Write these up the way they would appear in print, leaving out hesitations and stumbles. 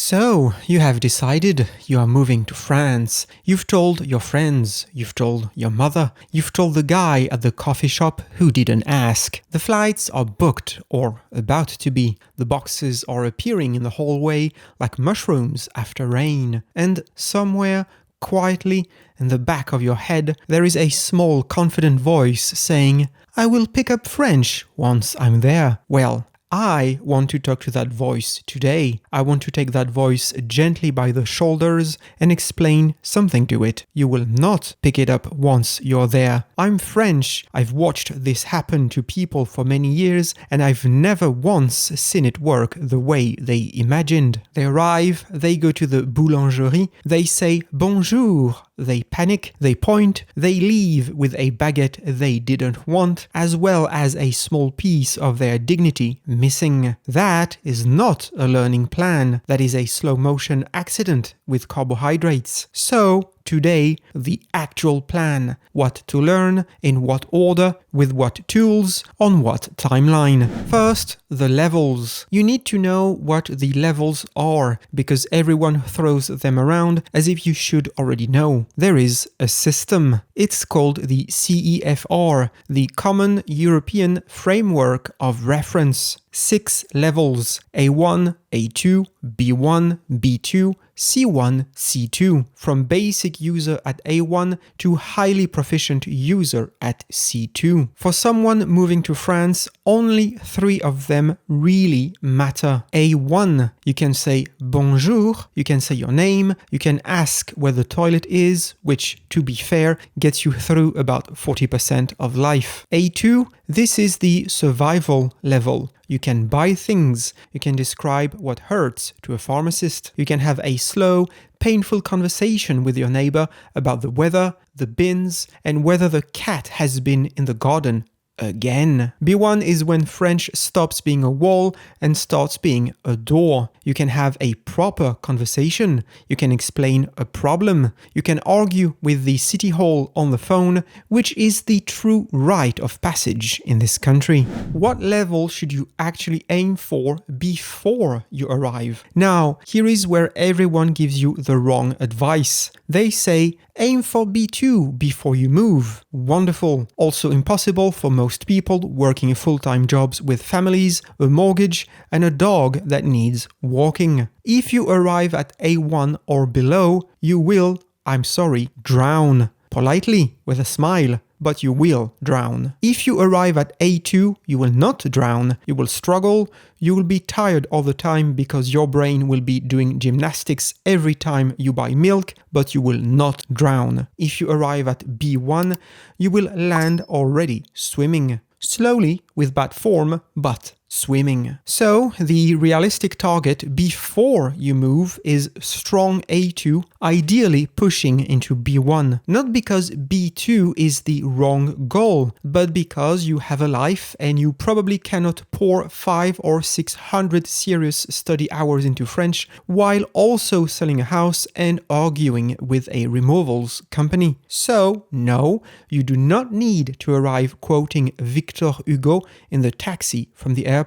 So, you have decided you are moving to France. You've told your friends, you've told your mother, you've told the guy at the coffee shop who didn't ask. The flights are booked or about to be. The boxes are appearing in the hallway like mushrooms after rain. And somewhere, quietly, in the back of your head, there is a small confident voice saying, "I will pick up French once I'm there." Well, I want to talk to that voice today. I want to take that voice gently by the shoulders and explain something to it. You will not pick it up once you're there. I'm French. I've watched this happen to people for many years, and I've never once seen it work the way they imagined. They arrive, they go to the boulangerie, they say bonjour. They panic, they point, they leave with a baguette they didn't want, as well as a small piece of their dignity missing. That is not a learning plan. That is a slow motion accident with carbohydrates. So, today, the actual plan. What to learn, in what order, with what tools, on what timeline. First, the levels. You need to know what the levels are, because everyone throws them around as if you should already know. There is a system. It's called the CEFR, the Common European Framework of Reference. 6 levels: A1, A2, B1, B2, C1, C2, from basic user at A1 to highly proficient user at C2. For someone moving to France, only 3 of them really matter. A1, you can say bonjour, you can say your name, you can ask where the toilet is, which, to be fair, gets you through about 40% of life. A2, this is the survival level. You can buy things, you can describe what hurts to a pharmacist, you can have a slow, painful conversation with your neighbor about the weather, the bins, and whether the cat has been in the garden again. B1 is when French stops being a wall and starts being a door. You can have a proper conversation. You can explain a problem. You can argue with the city hall on the phone, which is the true rite of passage in this country. What level should you actually aim for before you arrive? Now, here is where everyone gives you the wrong advice. They say, aim for B2 before you move. Wonderful. Also impossible for most people working full-time jobs with families, a mortgage, and a dog that needs walking. If you arrive at A1 or below, you will, I'm sorry, drown. Politely, with a smile, but you will drown. If you arrive at A2, you will not drown. You will struggle, you will be tired all the time because your brain will be doing gymnastics every time you buy milk, but you will not drown. If you arrive at B1, you will land already swimming. Slowly, with bad form, but swimming. So, the realistic target before you move is strong A2, ideally pushing into B1. Not because B2 is the wrong goal, but because you have a life and you probably cannot pour 500 or 600 serious study hours into French while also selling a house and arguing with a removals company. So, no, you do not need to arrive quoting Victor Hugo in the taxi from the airport.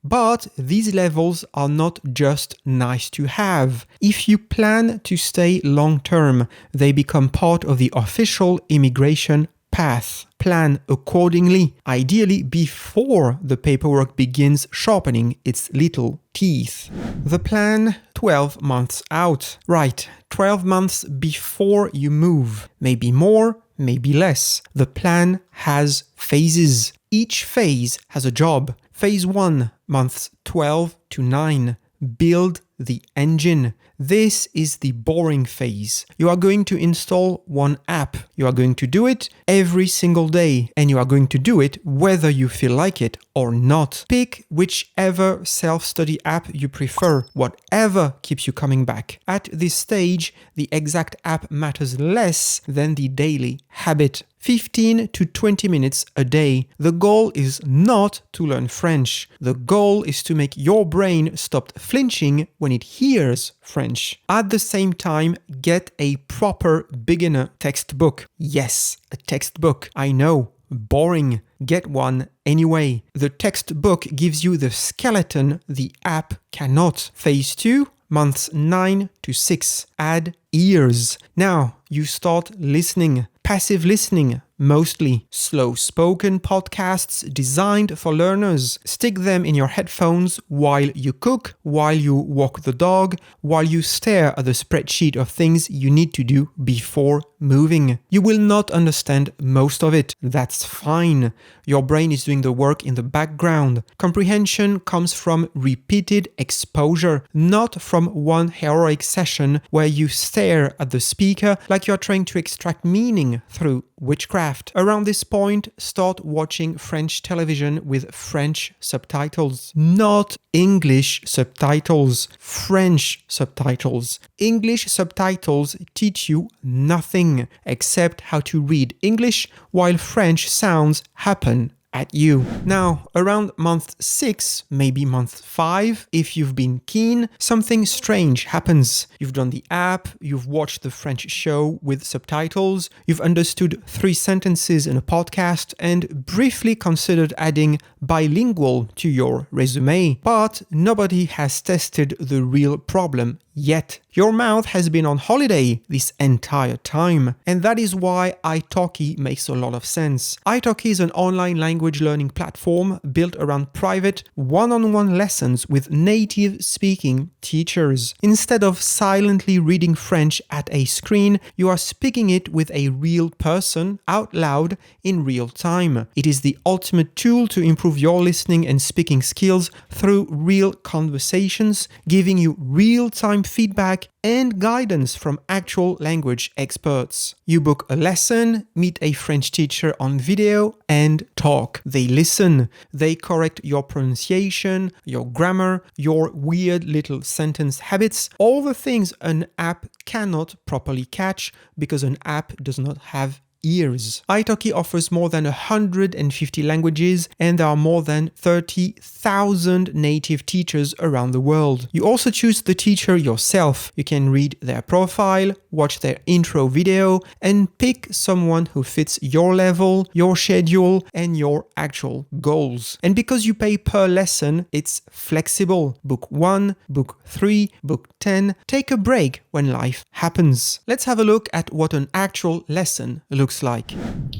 But these levels are not just nice to have. If you plan to stay long term, they become part of the official immigration path. Plan accordingly, ideally before the paperwork begins sharpening its little teeth. The plan 12 months out. Right, 12 months before you move. Maybe more, maybe less. The plan has phases. Each phase has a job. Phase 1, months 12 to 9. Build the engine. This is the boring phase. You are going to install one app. You are going to do it every single day, and you are going to do it whether you feel like it or not. Pick whichever self-study app you prefer, whatever keeps you coming back. At this stage, the exact app matters less than the daily habit. 15 to 20 minutes a day. The goal is not to learn French. The goal is to make your brain stop flinching when it hears French. At the same time, get a proper beginner textbook. Yes, a textbook. I know, boring. Get one anyway. The textbook gives you the skeleton the app cannot. Phase 2, Months 9 to 6, add ears. Now you start listening. Passive listening, mostly slow-spoken podcasts designed for learners. Stick them in your headphones while you cook, while you walk the dog, while you stare at the spreadsheet of things you need to do before moving. You will not understand most of it. That's fine. Your brain is doing the work in the background. Comprehension comes from repeated exposure, not from one heroic session where you stare at the speaker like you're trying to extract meaning through witchcraft. Around this point, start watching French television with French subtitles. Not English subtitles, French subtitles. English subtitles teach you nothing except how to read English, while French sounds happen at you. Now, around month 6, maybe month 5, if you've been keen, something strange happens. You've done the app, you've watched the French show with subtitles, you've understood 3 sentences in a podcast, and briefly considered adding bilingual to your resume. But nobody has tested the real problem yet. Your mouth has been on holiday this entire time, and that is why italki makes a lot of sense. Italki is an online language learning platform built around private, one-on-one lessons with native speaking teachers. Instead of silently reading French at a screen, you are speaking it with a real person out loud in real time. It is the ultimate tool to improve your listening and speaking skills through real conversations, giving you real-time feedback and guidance from actual language experts. You book a lesson, meet a French teacher on video, and talk. They listen. They correct your pronunciation, your grammar, your weird little sentence habits, all the things an app cannot properly catch because an app does not have ears. Italki offers more than 150 languages, and there are more than 30,000 native teachers around the world. You also choose the teacher yourself. You can read their profile, watch their intro video, and pick someone who fits your level, your schedule, and your actual goals. And because you pay per lesson, it's flexible. Book 1, book 3, book 10. Take a break when life happens. Let's have a look at what an actual lesson looks like.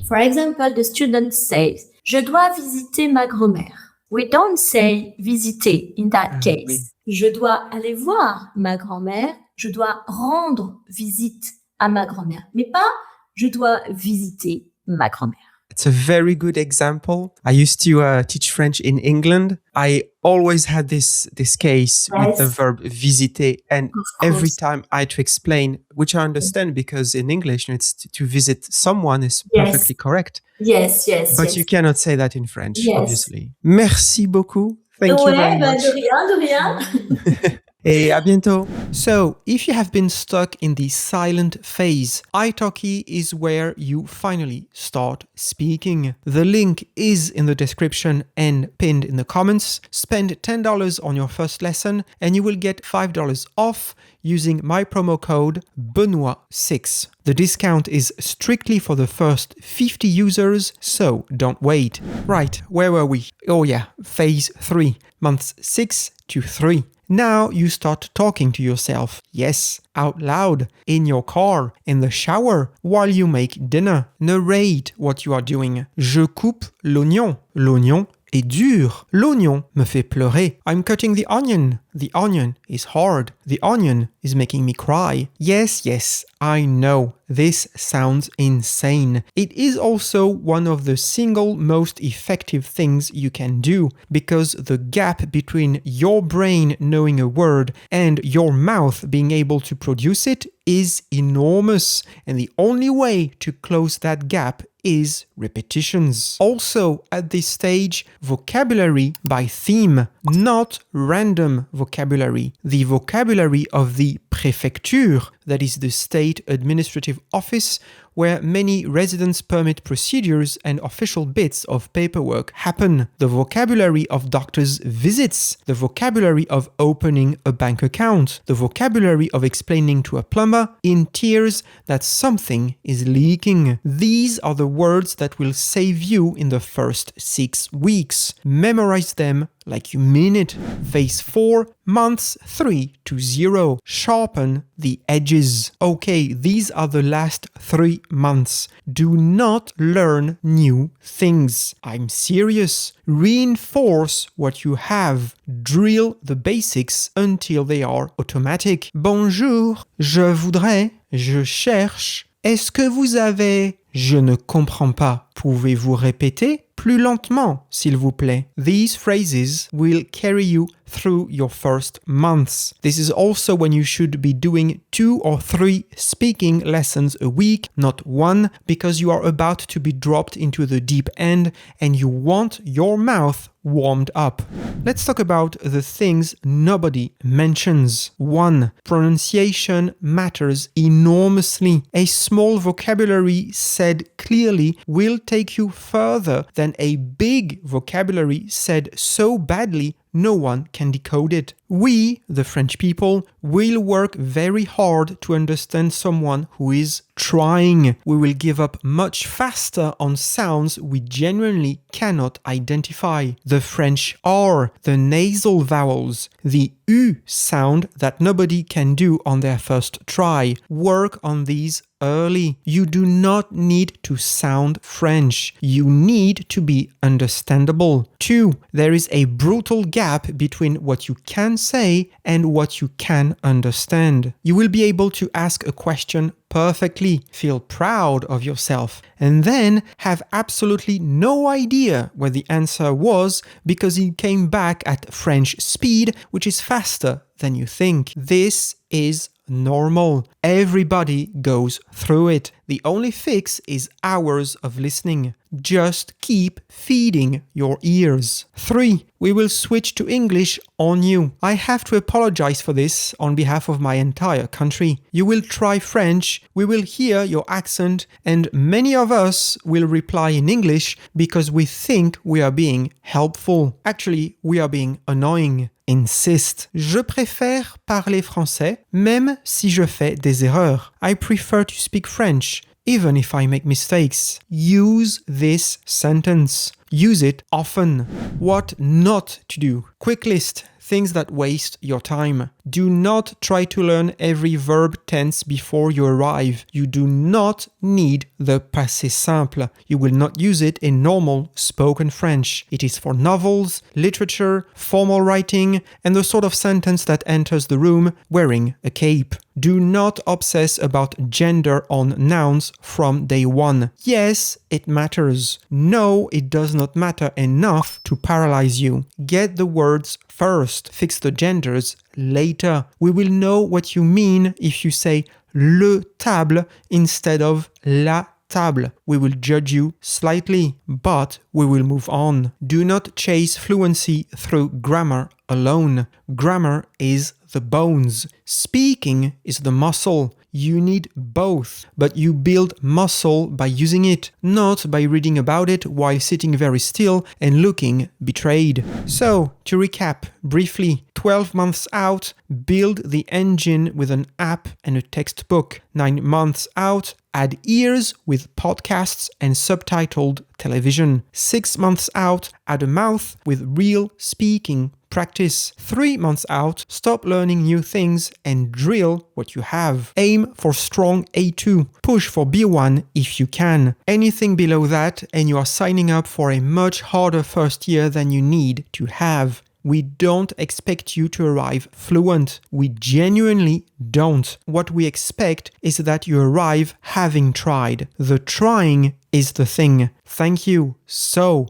For example, the student says, Je dois visiter ma grand-mère. We don't say visiter in that case. Je dois aller voir ma grand-mère. Je dois rendre visite à ma grand-mère. Mais pas je dois visiter ma grand-mère. It's a very good example. I used to teach French in England. I always had this case with the verb visiter, and every time I had to explain, which I understand because in English it's to visit someone is perfectly correct. Yes. But you cannot say that in French, obviously. Merci beaucoup. Thank you very much. De rien. Et à bientôt. So, if you have been stuck in the silent phase, italki is where you finally start speaking. The link is in the description and pinned in the comments. Spend $10 on your first lesson and you will get $5 off using my promo code Benoit6. The discount is strictly for the first 50 users, so don't wait. Right, where were we? Oh yeah, phase 3, months 6 to 3. Now you start talking to yourself. Yes, out loud, in your car, in the shower, while you make dinner. Narrate what you are doing. Je coupe l'oignon. L'oignon est dur. L'oignon me fait pleurer. I'm cutting the onion. The onion is hard. The onion is making me cry. Yes, I know. This sounds insane. It is also one of the single most effective things you can do, because the gap between your brain knowing a word and your mouth being able to produce it is enormous, and the only way to close that gap is repetitions. Also, at this stage, vocabulary by theme, not random vocabulary. The vocabulary of the préfecture, that is the state administrative office where many residence permit procedures and official bits of paperwork happen. The vocabulary of doctors' visits, the vocabulary of opening a bank account, the vocabulary of explaining to a plumber in tears that something is leaking. These are the words that will save you in the first 6 weeks. Memorize them like you mean it. Phase 4, months 3 to 0. Sharpen the edges. Okay, these are the last 3 months. Do not learn new things. I'm serious. Reinforce what you have. Drill the basics until they are automatic. Bonjour, je voudrais, je cherche. Est-ce que vous avez? Je ne comprends pas. Pouvez-vous répéter? Plus lentement, s'il vous plaît. These phrases will carry you through your first months. This is also when you should be doing 2 or 3 speaking lessons a week, not 1, because you are about to be dropped into the deep end and you want your mouth warmed up. Let's talk about the things nobody mentions. 1. Pronunciation matters enormously. A small vocabulary said clearly will take you further than a big vocabulary said so badly no one can decode it. We, the French people, will work very hard to understand someone who is trying. We will give up much faster on sounds we genuinely cannot identify. The French R, the nasal vowels, the U sound that nobody can do on their first try. Work on these early. You do not need to sound French. You need to be understandable. 2. There is a brutal gap between what you can say and what you can understand. You will be able to ask a question perfectly, feel proud of yourself, and then have absolutely no idea what the answer was because it came back at French speed, which is faster than you think. This is normal. Everybody goes through it. The only fix is hours of listening. Just keep feeding your ears. 3. We will switch to English on you. I have to apologize for this on behalf of my entire country. You will try French, we will hear your accent, and many of us will reply in English because we think we are being helpful. Actually, we are being annoying. Insist. Je préfère parler français, même si je fais des erreurs. I prefer to speak French, even if I make mistakes. Use this sentence. Use it often. What not to do. Quick list. Things that waste your time. Do not try to learn every verb tense before you arrive. You do not need the passé simple. You will not use it in normal spoken French. It is for novels, literature, formal writing, and the sort of sentence that enters the room wearing a cape. Do not obsess about gender on nouns from day one. Yes, it matters. No, it does not matter enough to paralyze you. Get the words first. Fix the genders later. We will know what you mean if you say le table instead of la table. We will judge you slightly, but we will move on. Do not chase fluency through grammar alone. Grammar is the bones. Speaking is the muscle. You need both, but you build muscle by using it, not by reading about it while sitting very still and looking betrayed. So, to recap briefly, 12 months out, build the engine with an app and a textbook. 9 months out, add ears with podcasts and subtitled television. 6 months out, add a mouth with real speaking practice. 3 months out, stop learning new things and drill what you have. Aim for strong A2. Push for B1 if you can. Anything below that and you are signing up for a much harder first year than you need to have. We don't expect you to arrive fluent. We genuinely don't. What we expect is that you arrive having tried. The trying is the thing. Thank you so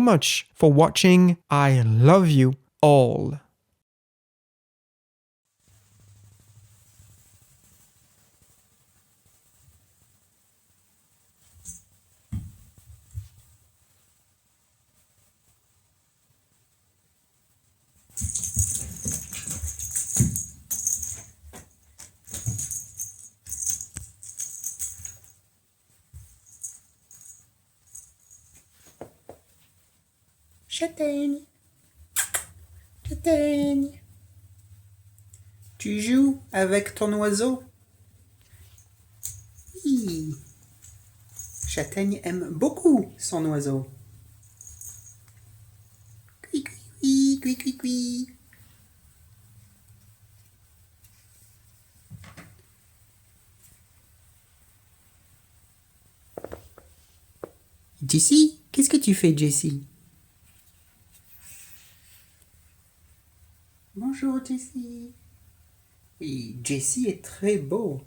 much for watching. I love you all. Châtaigne. Châtaigne. Tu joues avec ton oiseau? Oui. Châtaigne aime beaucoup son oiseau. Cui, cui, cui, cui, cui. Jessie, qu'est-ce que tu fais, Jessie? Bonjour, Jessie. Et Jessie est très beau.